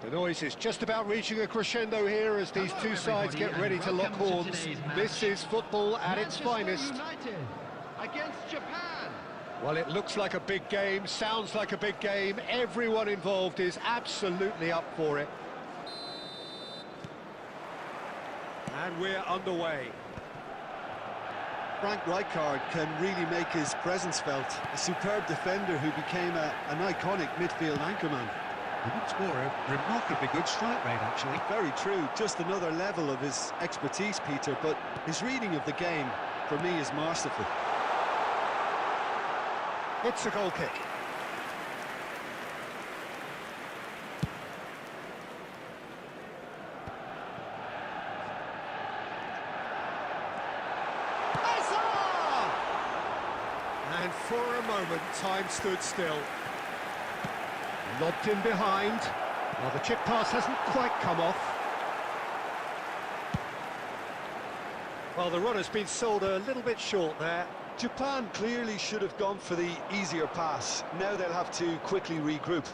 The noise is just about reaching a crescendo here as these two sides get ready to lock horns. This is football at its finest. United against Japan. Well, it looks like a big game, sounds like a big game. Everyone involved is absolutely up for it. And we're underway. Frank Rijkaard can really make his presence felt. A superb defender who became an iconic midfield anchorman. He did score a remarkably good strike rate, actually. Very true, just another level of his expertise, Peter, but his reading of the game, for me, is masterful. It's a goal kick. And for a moment, time stood still. Lobbed in behind. Well, the chip pass hasn't quite come off. Well, the run has been sold a little bit short there. Japan clearly should have gone for the easier pass. Now they'll have to quickly regroup.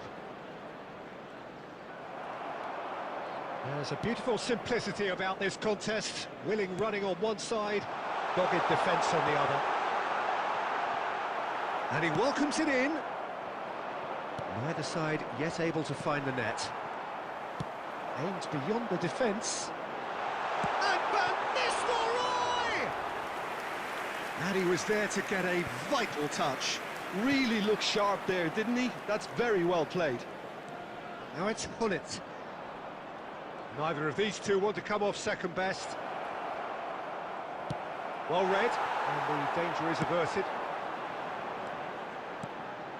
There's a beautiful simplicity about this contest. Willing running on one side, dogged defence on the other. And he welcomes it in. Neither side yet able to find the net. Aims beyond the defence. And Van Nistelrooy! And he was there to get a vital touch. Really looked sharp there, didn't he? That's very well played. Now it's Gullit. Neither of these two want to come off second best. Well read, and the danger is averted.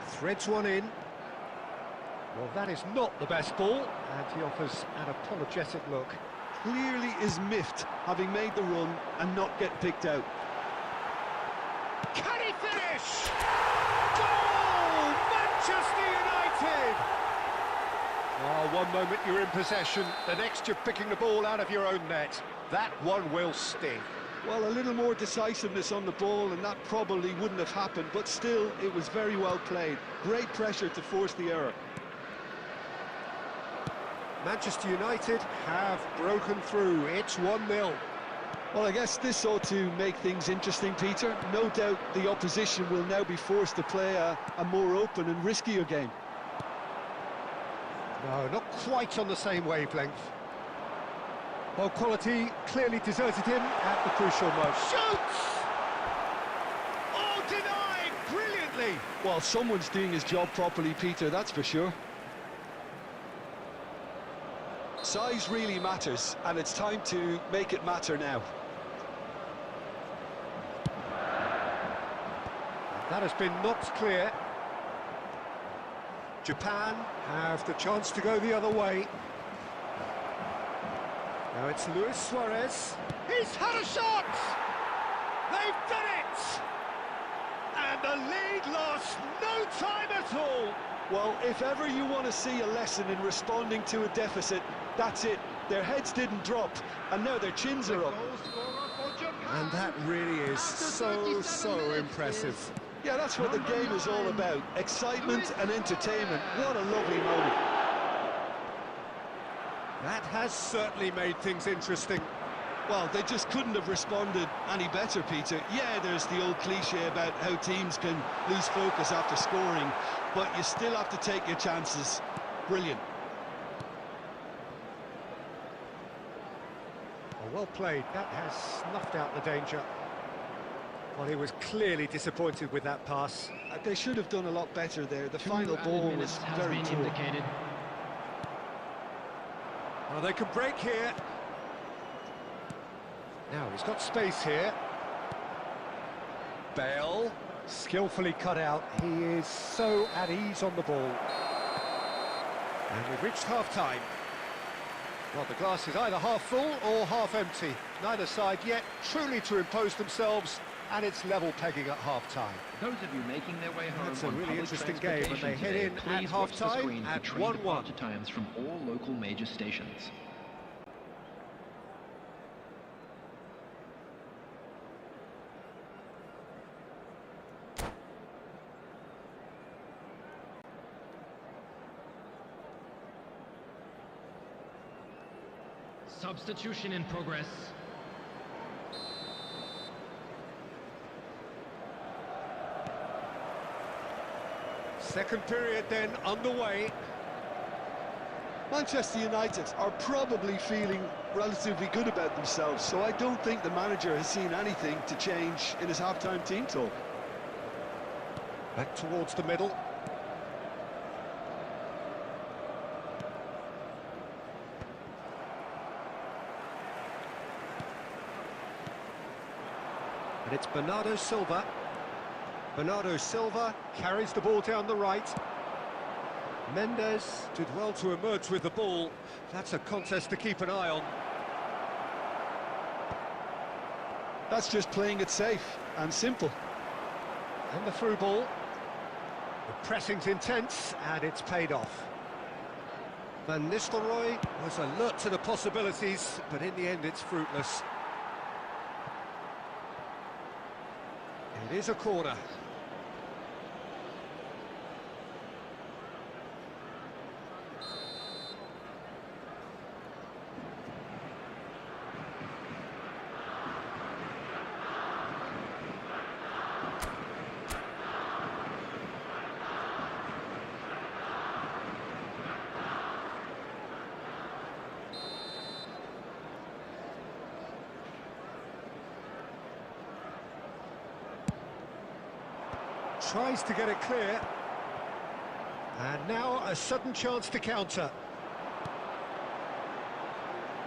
Threads one in. Well, that is not the best ball, and he offers an apologetic look. Clearly is miffed, having made the run and not get picked out. Can he finish? Goal! Manchester United! Oh, one moment you're in possession, the next you're picking the ball out of your own net. That one will sting. Well, a little more decisiveness on the ball and that probably wouldn't have happened, but still, it was very well played. Great pressure to force the error. Manchester United have broken through. It's 1-0. Well, I guess this ought to make things interesting, Peter. No doubt the opposition will now be forced to play a more open and riskier game. No, not quite on the same wavelength. Well, quality clearly deserted him at the crucial moment. Shoots! Oh, denied brilliantly! Well, someone's doing his job properly, Peter, that's for sure. Size really matters, and it's time to make it matter now. That has been knocked clear. Japan have the chance to go the other way. Now it's Luis Suarez. He's had a shot! They've done it! And the lead lost no time at all! Well, if ever you want to see a lesson in responding to a deficit, that's it. Their heads didn't drop, and now their chins are up. And that really is so impressive. Yeah, that's what the game is all about. Excitement and entertainment. What a lovely moment. That has certainly made things interesting. Well, they just couldn't have responded any better, Peter. Yeah, there's the old cliche about how teams can lose focus after scoring, but you still have to take your chances. Brilliant. Well played. That has snuffed out the danger. Well, he was clearly disappointed with that pass. They should have done a lot better there. The final ball was very poor. Well, they can break here. Now, he's got space here. Bale, skillfully cut out. He is so at ease on the ball. And we've reached half-time. Well, the glass is either half full or half empty. Neither side yet truly to impose themselves, and it's level pegging at half-time. Those of you making their way home It's a on really public interesting game, and they head today, in at please watch the half-time screen for at train 1-1. departure times from all local major stations. Substitution in progress. Second period then underway. Manchester United are probably feeling relatively good about themselves, so I don't think the manager has seen anything to change in his half-time team talk. Back towards the middle. And it's Bernardo Silva. Bernardo Silva carries the ball down the right. Mendes did well to emerge with the ball. That's a contest to keep an eye on. That's just playing it safe and simple. And the through ball. The pressing's intense, and it's paid off. Van Nistelrooy was alert to the possibilities, but in the end it's fruitless. It is a corner. Tries to get it clear. And now a sudden chance to counter.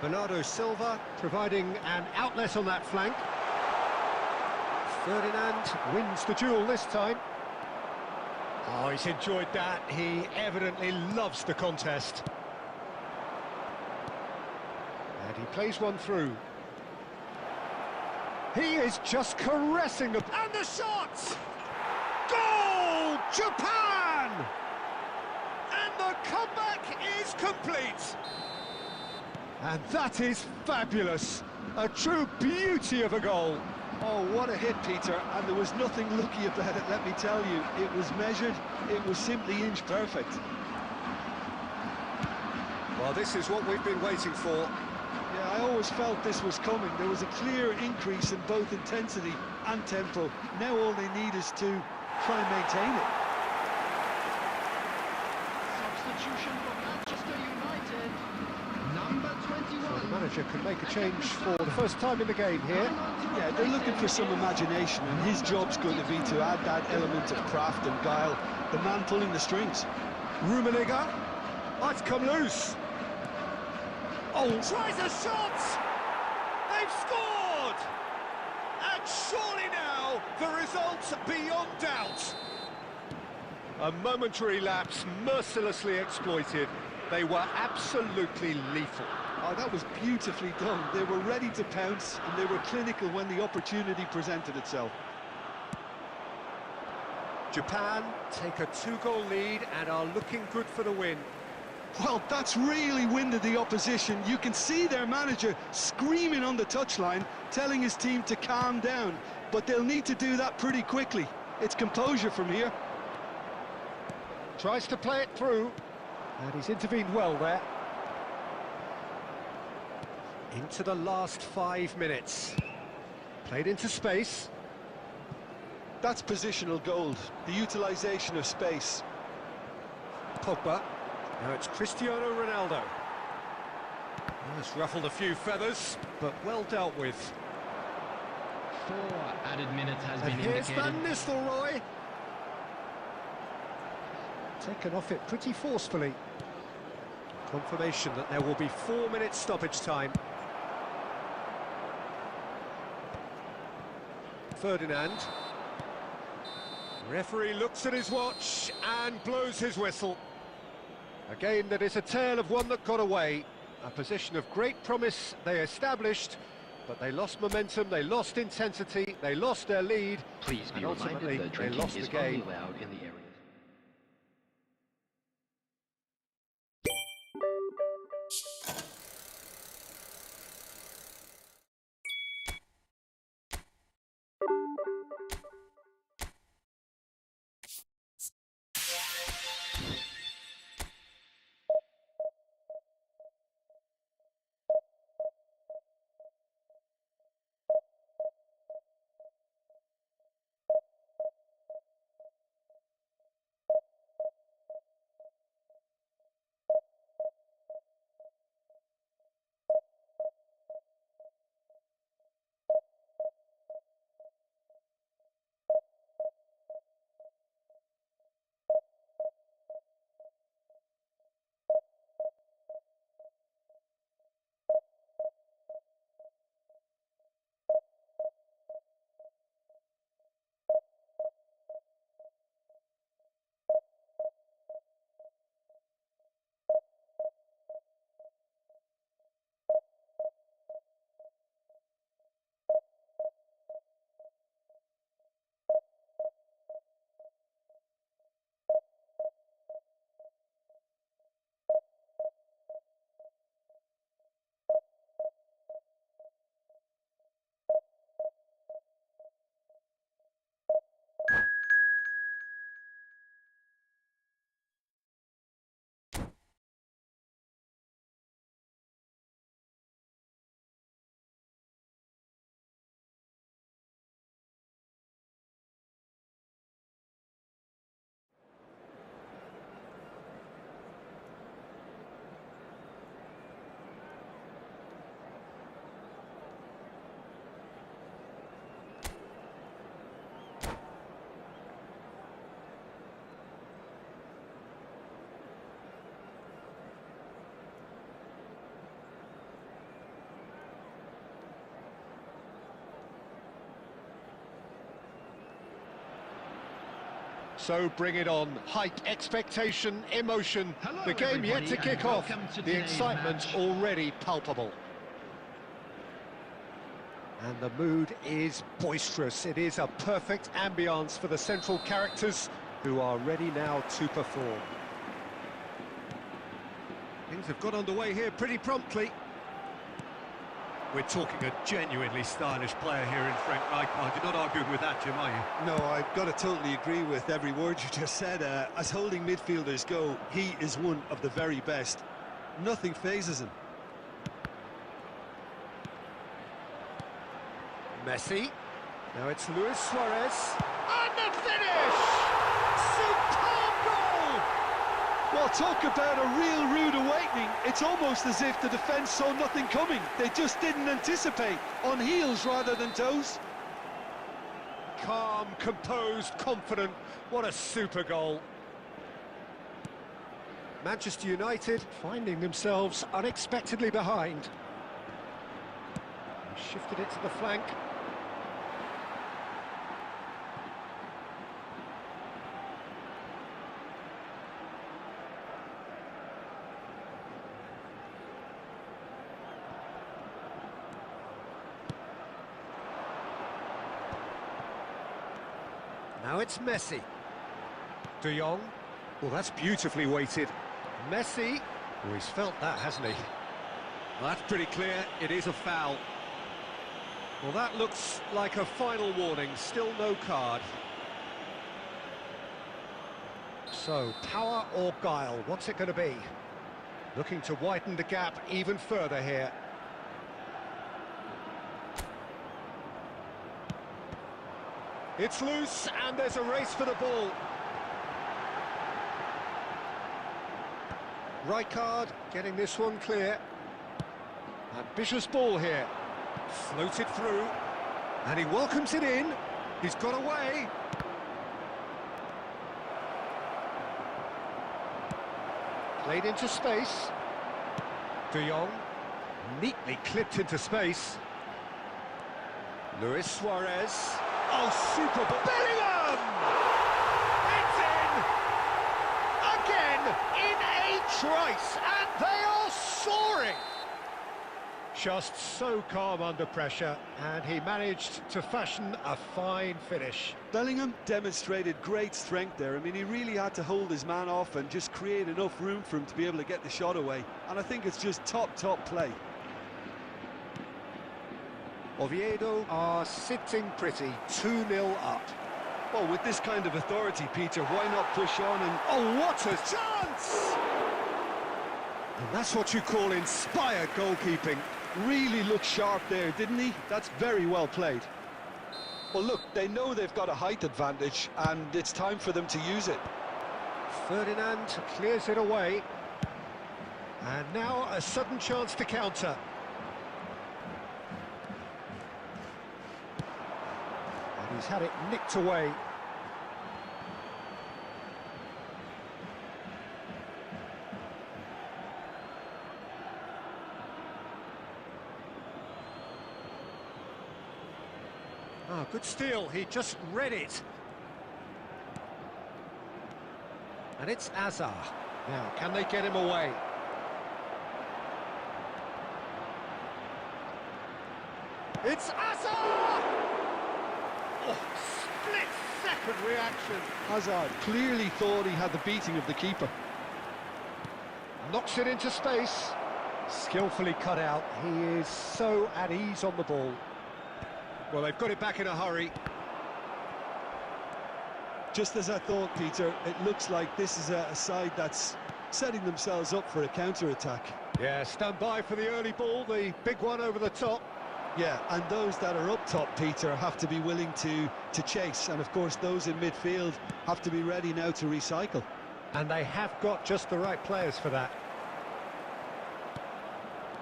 Bernardo Silva providing an outlet on that flank. Ferdinand wins the duel this time. Oh, he's enjoyed that. He evidently loves the contest. And he plays one through. He is just caressing the... And the shot! Goal! Japan! And the comeback is complete. And that is fabulous. A true beauty of a goal. Oh, what a hit, Peter, and there was nothing lucky about it, let me tell you. It was measured, it was simply inch perfect. Well, this is what we've been waiting for. Yeah, I always felt this was coming. There was a clear increase in both intensity and tempo. Now all they need is to try and maintain it. Substitution for Manchester United. Number 21. So the manager can make a change for the first time in the game here. Yeah, they're looking for some imagination, and his job's going to be to add that element of craft and guile, the man pulling the strings. Rummenigge. Oh, it's come loose. Oh, tries a shot! They've scored! And surely now, the result's beyond doubt. A momentary lapse mercilessly exploited. They were absolutely lethal. Oh, that was beautifully done. They were ready to pounce, and they were clinical when the opportunity presented itself. Japan take a 2-goal lead and are looking good for the win. Well, that's really winded the opposition. You can see their manager screaming on the touchline, telling his team to calm down. But they'll need to do that pretty quickly. It's composure from here. Tries to play it through, and he's intervened well there. Into the last 5 minutes. Played into space. That's positional gold, the utilisation of space. Pogba. Now it's Cristiano Ronaldo. Oh, it's ruffled a few feathers, but well dealt with. 4 added minutes has And been here's indicated. Van Nistelrooy. Taken off it pretty forcefully. Confirmation that there will be 4 minutes stoppage time. Ferdinand. Referee looks at his watch and blows his whistle. A game that is a tale of one that got away. A position of great promise they established, but they lost momentum, they lost intensity, they lost their lead, Please be and ultimately reminded that they drinking lost the is game. only allowed in the area. So bring it on. Height, expectation, emotion. Hello, The game yet to everybody, kick and off. welcome to The today's excitement match. already palpable. And the mood is boisterous. It is a perfect ambience for the central characters who are ready now to perform. Things have got underway here pretty promptly. We're talking a genuinely stylish player here in Frank Rijkaard. You're not arguing with that, Jim, are you? No, I've got to totally agree with every word you just said. As holding midfielders go, he is one of the very best. Nothing phases him. Messi. Now it's Luis Suarez. And the finish! Superb goal! Well, talk about a real rude awakening. It's almost as if the defence saw nothing coming. They just didn't anticipate. On heels rather than toes. Calm, composed, confident. What a super goal. Manchester United finding themselves unexpectedly behind. Shifted it to the flank. Now it's Messi. De Jong. Well, that's beautifully weighted. Messi. Oh, he's felt that, hasn't he? Well, that's pretty clear. It is a foul. Well, that looks like a final warning. Still no card. So, power or guile? What's it going to be? Looking to widen the gap even further here. It's loose, and there's a race for the ball. Rijkaard getting this one clear. Ambitious ball here. Floated through, and he welcomes it in. He's got away. Played into space. De Jong, neatly clipped into space. Luis Suarez. Oh, super ball. Bellingham! It's in! Again, in a trice, and they are soaring! Just so calm under pressure, and he managed to fashion a fine finish. Bellingham demonstrated great strength there. I mean, he really had to hold his man off and just create enough room for him to be able to get the shot away. And I think it's just top play. Oviedo are sitting pretty, 2-0 up. Well, with this kind of authority, Peter, why not push on and... Oh, what a chance! And that's what you call inspired goalkeeping. Really looked sharp there, didn't he? That's very well played. Well, look, they know they've got a height advantage, and it's time for them to use it. Ferdinand clears it away. And now a sudden chance to counter. And he's had it nicked away. Oh, good steal, he just read it. And it's Azar. Now, can they get him away? It's Azar! Oh, split-second reaction. Hazard clearly thought he had the beating of the keeper. Knocks it into space. Skillfully cut out. He is so at ease on the ball. Well, they've got it back in a hurry. Just as I thought, Peter, it looks like this is a side that's setting themselves up for a counter-attack. Yeah, stand by for the early ball, the big one over the top. Yeah, and those that are up top, Peter, have to be willing to chase. And, of course, those in midfield have to be ready now to recycle. And they have got just the right players for that.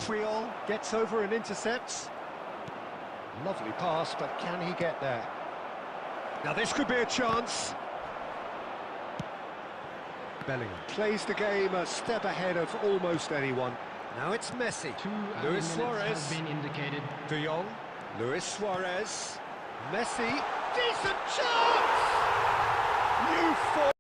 Puyol gets over and intercepts. Lovely pass, but can he get there? Now this could be a chance. Bellingham plays the game a step ahead of almost anyone. Now it's Messi. Luis Suarez has been indicated. De Jong. Luis Suarez. Messi. Decent chance! You fought.